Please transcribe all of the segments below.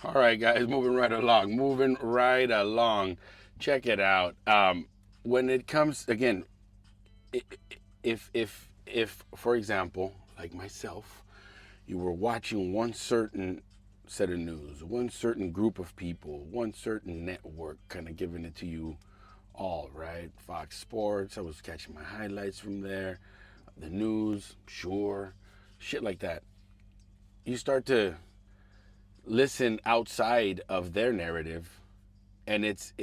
All right, guys, moving right along. Moving right along. Check it out. When it comes again, if for example, like myself, you were watching one certain set of news, one certain group of people, one certain network, kind of giving it to you all, right? Fox Sports. I was catching my highlights from there. The news, sure, shit like that. You start to listen outside of their narrative, and it's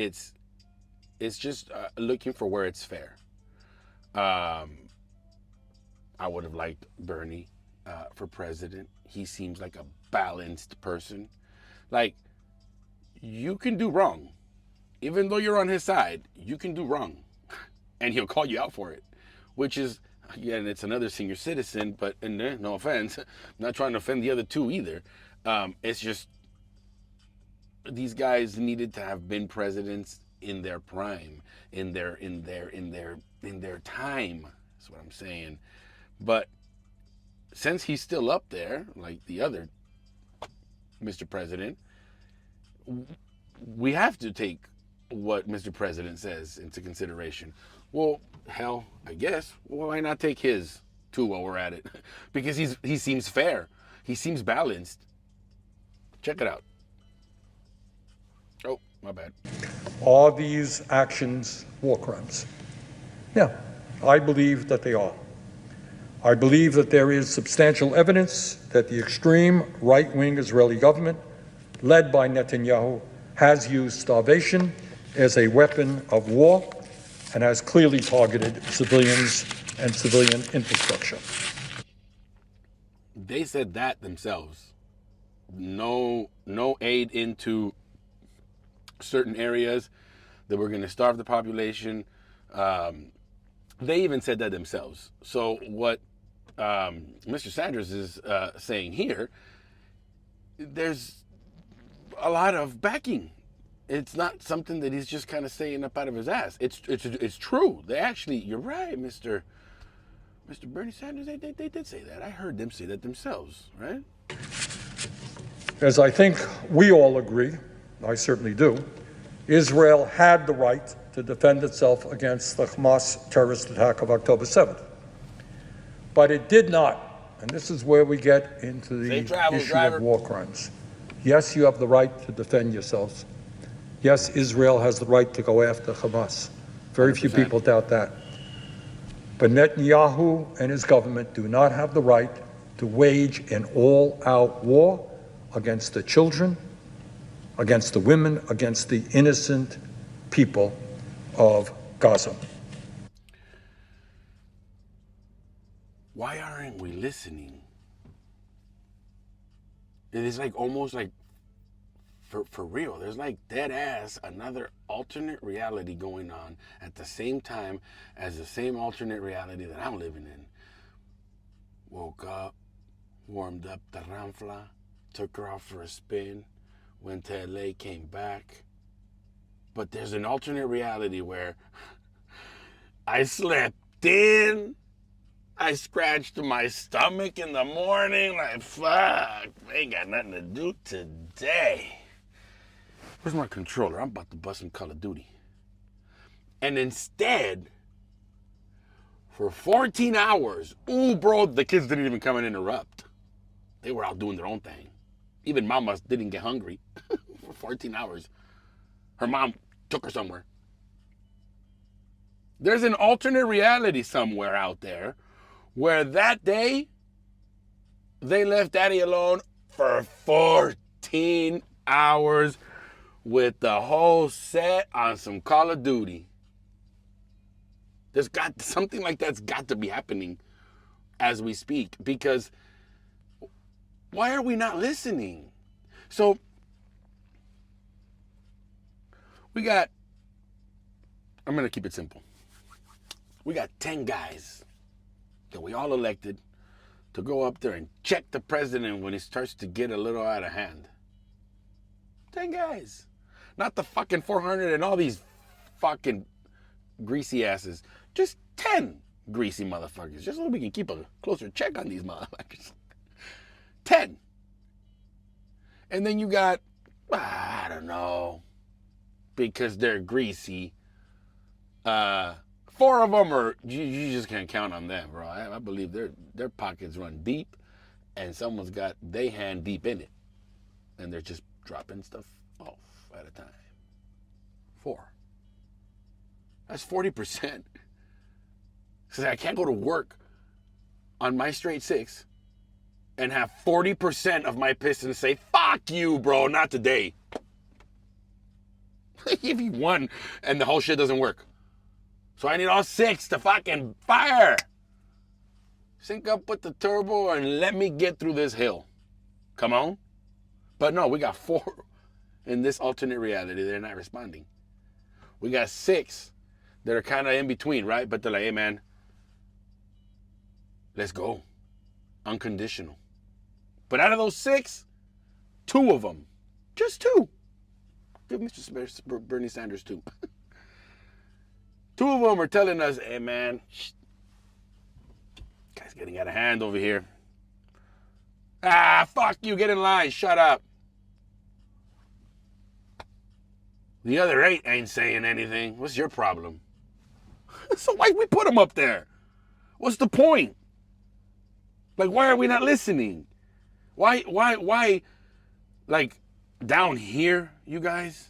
just looking for where it's fair. Um, I would have liked Bernie for president. He seems like a balanced person. Like, you can do wrong, even though you're on his side. You can do wrong, and he'll call you out for it, which is again, it's another senior citizen. But and no offense, I'm not trying to offend the other two either. It's just these guys needed to have been presidents in their prime, in their time. That's what I'm saying. But since he's still up there, like the other Mr. President, we have to take what Mr. President says into consideration. Well, hell, I guess. Well, why not take his too while we're at it? Because he seems fair. He seems balanced. Check it out. Oh, my bad. Are these actions war crimes? Yeah, I believe that they are. I believe that there is substantial evidence that the extreme right-wing Israeli government, led by Netanyahu, has used starvation as a weapon of war and has clearly targeted civilians and civilian infrastructure. They said that themselves. No aid into certain areas, that we're going to starve the population. They even said that themselves. So what Mr. Sanders is saying here, there's a lot of backing. It's not something that he's just kind of saying up out of his ass. It's true. They actually, you're right, Mr. Bernie Sanders. They did say that. I heard them say that themselves, right? As I think we all agree, I certainly do, Israel had the right to defend itself against the Hamas terrorist attack of October 7th. But it did not, and this is where we get into the issue of war crimes. Yes, you have the right to defend yourselves. Yes, Israel has the right to go after Hamas. Very 100%. Few people doubt that. But Netanyahu and his government do not have the right to wage an all-out war against the children, against the women, against the innocent people of Gaza. Why aren't we listening? It is like almost like for real. There's like dead ass another alternate reality going on at the same time as the same alternate reality that I'm living in. Woke up, warmed up the Ramfla, took her out for a spin, went to LA, came back. But there's an alternate reality where I slept in, I scratched my stomach in the morning, like, fuck, I ain't got nothing to do today. Where's my controller? I'm about to bust some Call of Duty. And instead, for 14 hours, ooh, bro, the kids didn't even come and interrupt. They were out doing their own thing. Even mama didn't get hungry for 14 hours. Her mom took her somewhere. There's an alternate reality somewhere out there where that day, they left daddy alone for 14 hours with the whole set on some Call of Duty. There's got something like that's got to be happening as we speak, because why are we not listening? So we got, I'm going to keep it simple. We got 10 guys that we all elected to go up there and check the president when he starts to get a little out of hand. 10 guys. Not the fucking 400 and all these fucking greasy asses. Just 10 greasy motherfuckers. Just so we can keep a closer check on these motherfuckers. 10. And then you got I don't know. Because they're greasy. 4 of them are, you just can't count on them, bro. I believe their pockets run deep and someone's got their hand deep in it. And they're just dropping stuff off at a time. 4. That's 40%. So I can't go to work on my straight 6 and have 40% of my Pistons say, fuck you, bro, not today. If you won and the whole shit doesn't work. So I need all 6 to fucking fire. Sync up with the turbo and let me get through this hill. Come on. But no, we got 4 in this alternate reality. They're not responding. We got 6 that are kind of in between, right? But they're like, hey, man, let's go. Unconditional. But out of those 6, 2 of them, just 2. Give Mr. Bernie Sanders 2. 2 of them are telling us, hey, man, guy's getting out of hand over here. Ah, fuck you, get in line, shut up. The other 8 ain't saying anything. What's your problem? So why we put them up there? What's the point? Like, why are we not listening? Why, like, down here, you guys,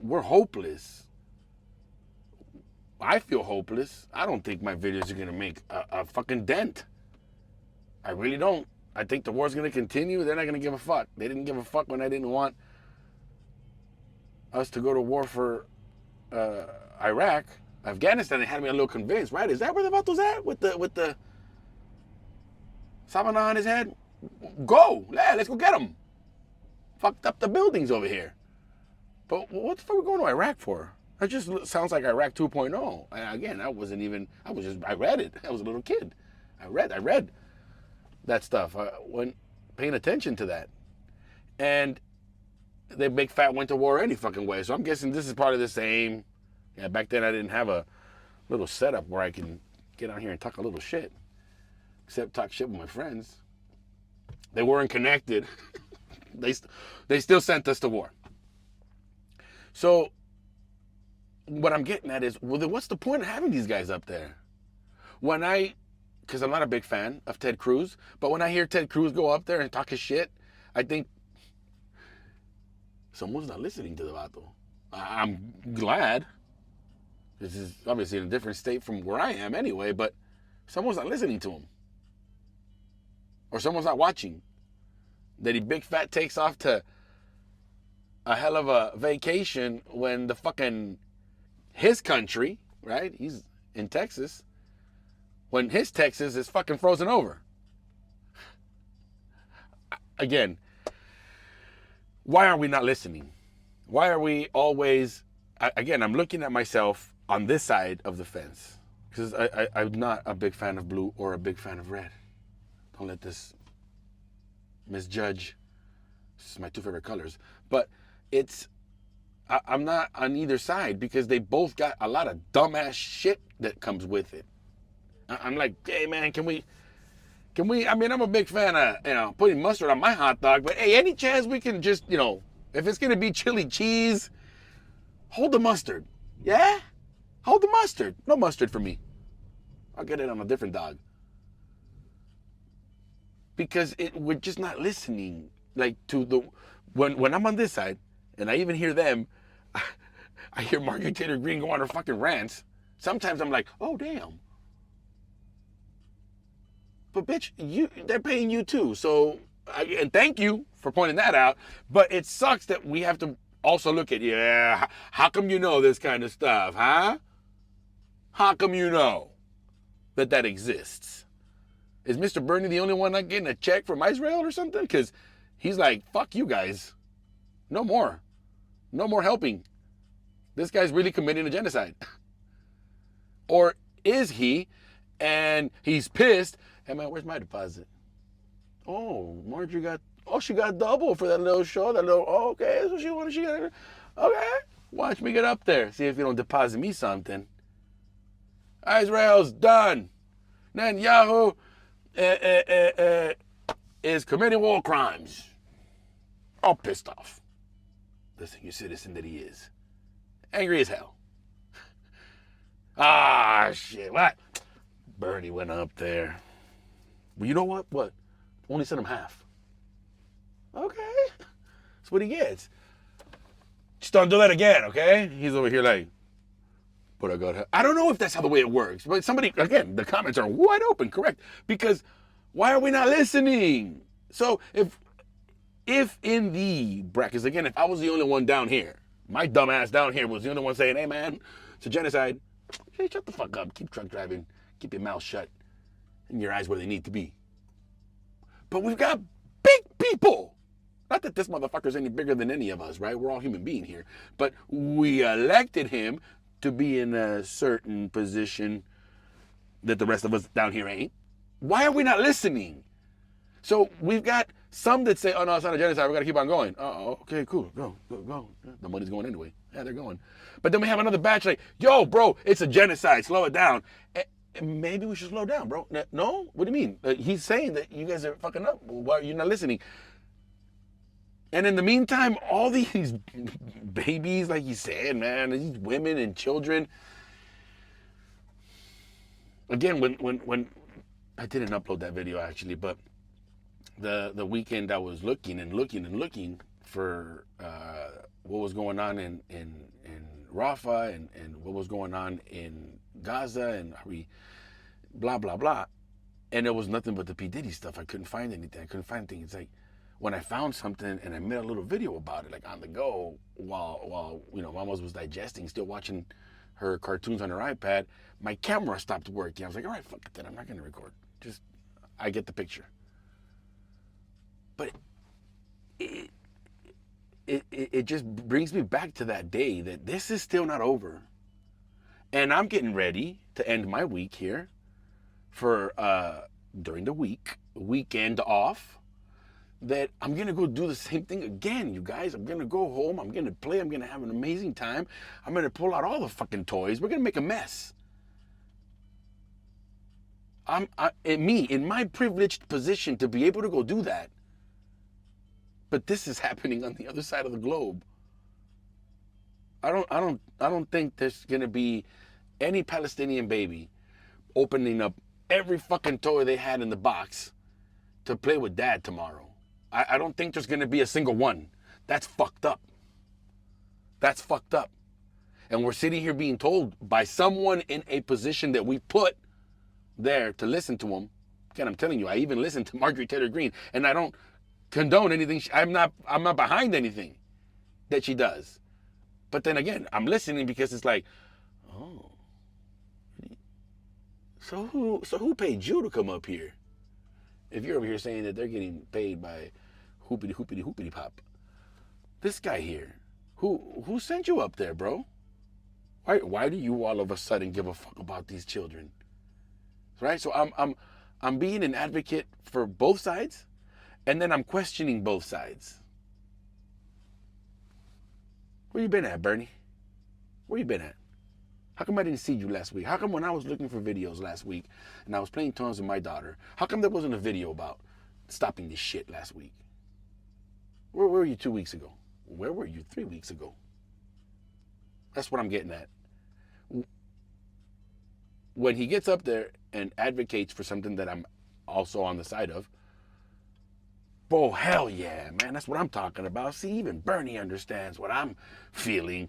we're hopeless. I feel hopeless. I don't think my videos are going to make a fucking dent. I really don't. I think the war's going to continue. They're not going to give a fuck. They didn't give a fuck when I didn't want us to go to war for Iraq. Afghanistan, they had me a little convinced, right? Is that where the Vato's at? With the Savannah on his head? Go! Yeah, let's go get him. Fucked up the buildings over here. But what the fuck are we going to Iraq for? That just sounds like Iraq 2.0. And again, I read it. I was a little kid. I read that stuff. I wasn't paying attention to that. And the big fat went to war any fucking way. So I'm guessing this is probably the same. Yeah, back then I didn't have a little setup where I can get on here and talk a little shit. Except talk shit with my friends. They weren't connected. They still sent us to war. So what I'm getting at is, well, then what's the point of having these guys up there? Because I'm not a big fan of Ted Cruz, but when I hear Ted Cruz go up there and talk his shit, I think someone's not listening to the vato. I'm glad. This is obviously in a different state from where I am anyway, but someone's not listening to him. Or someone's not watching. That he big fat takes off to a hell of a vacation when the fucking his country, right? He's in Texas. When his Texas is fucking frozen over. Again, why are we not listening? Why are we always, again, I'm looking at myself on this side of the fence. Because I'm not a big fan of blue or a big fan of red. Don't let this misjudge. This is my 2 favorite colors. But I'm not on either side because they both got a lot of dumbass shit that comes with it. I'm like, hey man, can we, I mean, I'm a big fan of, putting mustard on my hot dog, but hey, any chance we can just, if it's gonna be chili cheese, hold the mustard. Yeah? Hold the mustard. No mustard for me. I'll get it on a different dog. Because we're just not listening, like, to when I'm on this side, and I even hear them, I hear Margaret Taylor Greene go on her fucking rants. Sometimes I'm like, oh damn. But bitch, they're paying you too. So, and thank you for pointing that out. But it sucks that we have to also look at, how come you know this kind of stuff, huh? How come you know that exists? Is Mr. Bernie the only one not getting a check from Israel or something? Because he's like, fuck you guys. No more. No more helping. This guy's really committing a genocide. Or is he? And he's pissed. Hey man, where's my deposit? Oh, Marjorie she got double for that little show. Okay, that's what she wanted. Okay, watch me get up there. See if you don't deposit me something. Israel's done. Netanyahu is committing war crimes. all pissed off. The senior citizen that he is. Angry as hell. Ah, shit, what? Bernie went up there. Well, you know what? What? Only sent him half. Okay. That's what he gets. Just don't do that again, okay? He's over here like, but I don't know if that's how the way it works. But somebody, again, the comments are wide open, correct? Because why are we not listening? So if in the brackets, again, if I was the only one down here, my dumb ass down here was the only one saying, hey man, it's a genocide. Hey, shut the fuck up. Keep truck driving. Keep your mouth shut and your eyes where they need to be. But we've got big people. Not that this motherfucker's any bigger than any of us, right? We're all human beings here. But we elected him to be in a certain position that the rest of us down here ain't. Why are we not listening? So we've got some that say, oh no, it's not a genocide, we gotta keep on going. Oh, okay, cool, go. The money's going anyway. Yeah, they're going. But then we have another batch like, yo, bro, it's a genocide, slow it down. And maybe we should slow down, bro. No? What do you mean? He's saying that you guys are fucking up. Why are you not listening? And in the meantime, all these babies, like you said, man, these women and children. Again, when I didn't upload that video actually, but the weekend I was looking for what was going on in Rafah and what was going on in Gaza and blah blah blah, and it was nothing but the P. Diddy stuff. I couldn't find anything. It's like when I found something and I made a little video about it, like on the go, while Mama was digesting, still watching her cartoons on her iPad, my camera stopped working. I was like, all right, fuck it then, I'm not gonna record. Just, I get the picture. But it just brings me back to that day that this is still not over. And I'm getting ready to end my week here for during the weekend off, that I'm gonna go do the same thing again, you guys. I'm gonna go home, I'm gonna play, I'm gonna have an amazing time. I'm gonna pull out all the fucking toys. We're gonna make a mess. In my privileged position to be able to go do that. But this is happening on the other side of the globe. I don't think there's gonna be any Palestinian baby opening up every fucking toy they had in the box to play with dad tomorrow. I don't think there's gonna be a single one. That's fucked up. That's fucked up. And we're sitting here being told by someone in a position that we put there to listen to them. Again, I'm telling you, I even listened to Marjorie Taylor Greene, and I don't condone anything. I'm not behind anything that she does. But then again, I'm listening because it's like, oh, so who paid you to come up here? If you're over here saying that they're getting paid by hoopity pop, this guy here, who sent you up there, bro? Why do you all of a sudden give a fuck about these children? Right? So I'm being an advocate for both sides, and then I'm questioning both sides. Where you been at, Bernie? Where you been at? How come I didn't see you last week? How come when I was looking for videos last week and I was playing toys with my daughter, how come there wasn't a video about stopping this shit last week? Where were you 2 weeks ago? Where were you 3 weeks ago? That's what I'm getting at. When he gets up there and advocates for something that I'm also on the side of, oh, hell yeah, man. That's what I'm talking about. See, even Bernie understands what I'm feeling,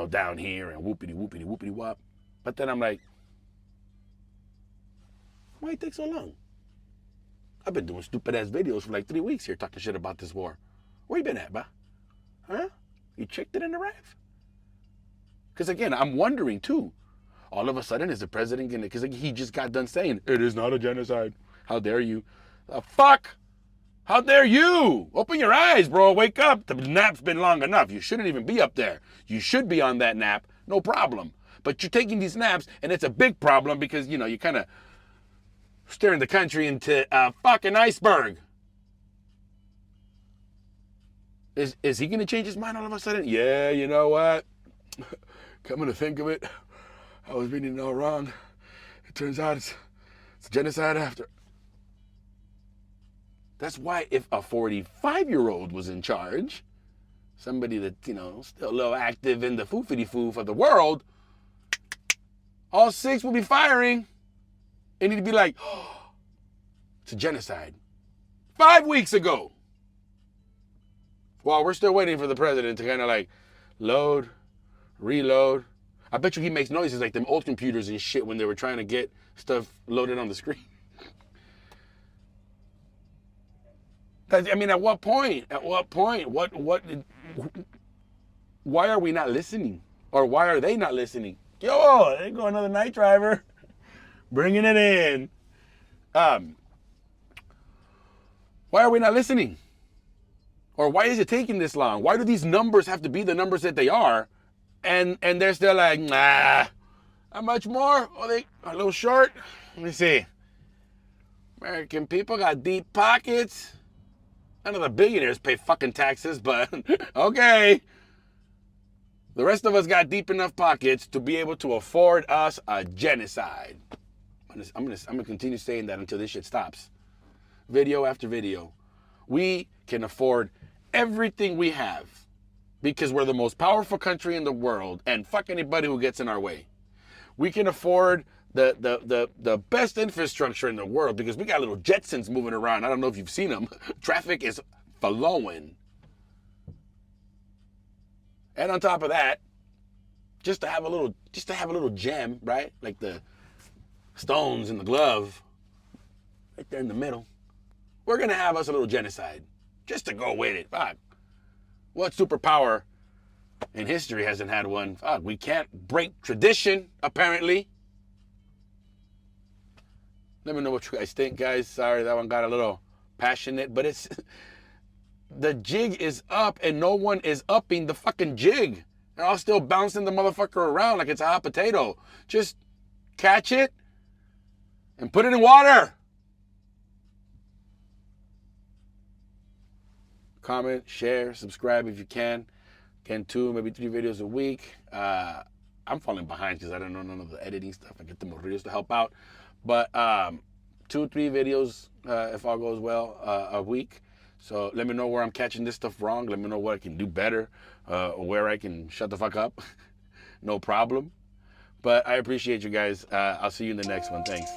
down here and whoopity wop. But then I'm like, why it take so long? I've been doing stupid ass videos for like 3 weeks here talking shit about this war. Where you been at, bah? Huh? You checked it in the ref? Because again, I'm wondering too. All of a sudden, is the president gonna, because he just got done saying, it is not a genocide. How dare you? The fuck? How dare you? Open your eyes, bro. Wake up. The nap's been long enough. You shouldn't even be up there. You should be on that nap. No problem. But you're taking these naps, and it's a big problem because, you're kind of steering the country into a fucking iceberg. Is he going to change his mind all of a sudden? Yeah, you know what? Coming to think of it, I was reading it all wrong. It turns out it's genocide after. That's why if a 45-year-old was in charge, somebody that, you know, still a little active in the foofity-foo of the world, all 6 will be firing. And he'd be like, oh, it's a genocide. 5 weeks ago. While we're still waiting for the president to kind of like load, reload. I bet you he makes noises like them old computers and shit when they were trying to get stuff loaded on the screen. I mean, at what point? At what point? Why are we not listening? Or why are they not listening? Yo, there go another night driver. Bringing it in. Why are we not listening? Or why is it taking this long? Why do these numbers have to be the numbers that they are? And they're still like, nah. How much more? Oh, they a little short? Let me see. American people got deep pockets. None of the billionaires pay fucking taxes, but okay. The rest of us got deep enough pockets to be able to afford us a genocide. I'm gonna continue saying that until this shit stops. Video after video. We can afford everything we have because we're the most powerful country in the world, and fuck anybody who gets in our way. We can afford the best infrastructure in the world because we got little Jetsons moving around. I don't know if you've seen them. Traffic is flowing. And on top of that, just to have a little gem, right? Like the stones in the glove, right there in the middle. We're gonna have us a little genocide, just to go with it. Fuck. What superpower in history hasn't had one? Fuck, we can't break tradition, apparently. Let me know what you guys think, guys. Sorry, that one got a little passionate, but it's the jig is up and no one is upping the fucking jig. They're all still bouncing the motherfucker around like it's a hot potato. Just catch it and put it in water. Comment, share, subscribe if you can. Again, 2, maybe 3 videos a week. I'm falling behind because I don't know none of the editing stuff. I get the Morrillos to help out. But 2, 3 videos, if all goes well, a week. So let me know where I'm catching this stuff wrong. Let me know what I can do better, or where I can shut the fuck up. No problem. But I appreciate you guys. I'll see you in the next one. Thanks.